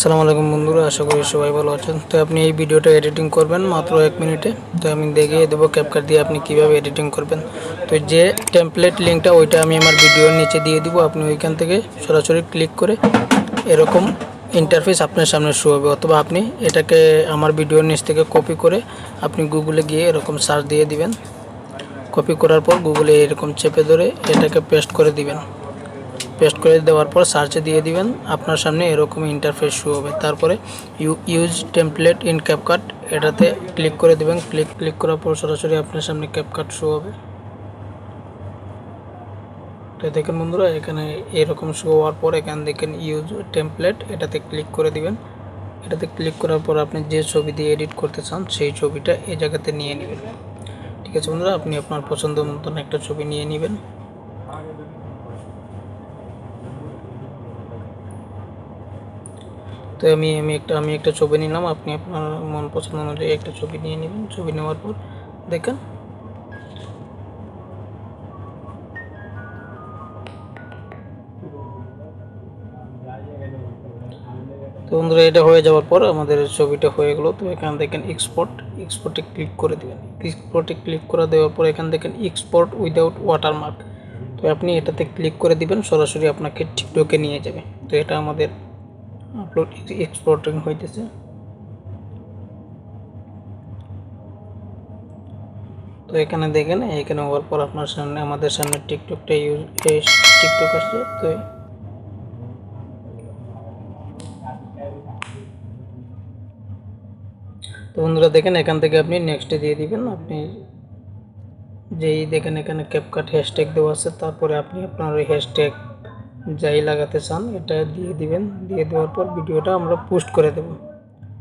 আসসালামু আলাইকুম বন্ধুরা, আশা করি সবাই ভালো আছেন। তো আপনি এই ভিডিওটা এডিটিং করবেন মাত্র 1 মিনিটে। তো আমি দেখিয়ে দেবো ক্যাপকাট দিয়ে আপনি কিভাবে এডিটিং করবেন। তো যে টেমপ্লেট লিঙ্কটা ওইটা আমি আমার ভিডিওর নিচে দিয়ে দিব। আপনি ওইখান থেকে সরাসরি ক্লিক করে এরকম ইন্টারফেস আপনার সামনে শো হবে, অথবা আপনি এটাকে আমার ভিডিওর নিচ থেকে কপি করে আপনি গুগলে গিয়ে এরকম সার্চ দিয়ে দিবেন। কপি করার পর গুগলে এরকম চেপে ধরে এটাকে পেস্ট করে দিবেন। পেস্ট করে দেওয়ার পর সার্চে দিয়ে দিবেন, আপনার সামনে এরকম ইন্টারফেস শো হবে। তারপরে ইউজ টেমপ্লেট ইন ক্যাপকাট এটাতে ক্লিক করে দিবেন। ক্লিক করার পর সরাসরি আপনার সামনে ক্যাপকাট শো হবে। তো দেখেন বন্ধুরা, এখানে এরকম শো হওয়ার পর এখানে দেখেন ইউজ টেমপ্লেট, এটাতে ক্লিক করে দিবেন। এটাতে ক্লিক করার পর আপনি যে ছবি দিয়ে এডিট করতে চান সেই ছবিটা এই জায়গাতে নিয়ে নেবেন। ঠিক আছে বন্ধুরা, আপনি আপনার পছন্দ মতন একটা ছবি নিয়ে নেবেন। তো আমি একটা ছবি নিলাম। আপনি আপনার মন পছন্দ অনুযায়ী একটা ছবি নিয়ে নেবেন। ছবি নেওয়ার পর দেখেন তো বন্ধুরা, এটা হয়ে যাওয়ার পর আমাদের ছবিটা হয়ে গেল। তো এখান দেখেন এক্সপোর্টে ক্লিক করে দেবেন। এক্সপোর্টে ক্লিক করে দেওয়ার পর এখান দেখেন এক্সপোর্ট উইদাউট ওয়াটারমার্ক। তো আপনি এটাতে ক্লিক করে দিবেন, সরাসরি আপনাকে টিকটকে নিয়ে যাবে। তো এটা আমাদের আপলোড এক্সপোর্টিং হইতেছে। তো এখানে দেখেন, এখানে হওয়ার পর আপনার সামনে আমাদের সামনে টিকটক আসছে। তো বন্ধুরা দেখেন, এখান থেকে আপনি নেক্সটে দিয়ে দিবেন। আপনি যেই দেখেন এখানে ক্যাপকাট হ্যাশট্যাগ দেওয়া আছে, তারপরে আপনি আপনার ওই হ্যাশট্যাগ যাই লাগাতে চান এটা দিয়ে দিবেন। দিয়ে দেওয়ার পর ভিডিওটা আমরা পোস্ট করে দেব।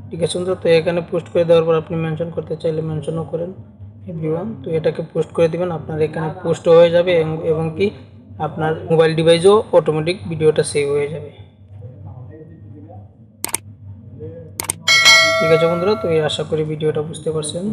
ঠিক আছে বন্ধুরা, তো এখানে পোস্ট করে দেওয়ার পর আপনি মেনশন করতে চাইলে মেনশনও করেন এভরিওয়ান। তো এটাকে পোস্ট করে দিবেন, আপনার এখানে পোস্ট হয়ে যাবে এবং কি আপনার মোবাইল ডিভাইসও অটোমেটিক ভিডিওটা সেভ হয়ে যাবে। ঠিক আছে বন্ধুরা, তো এই আশা করি ভিডিওটা বুঝতে পারছেন।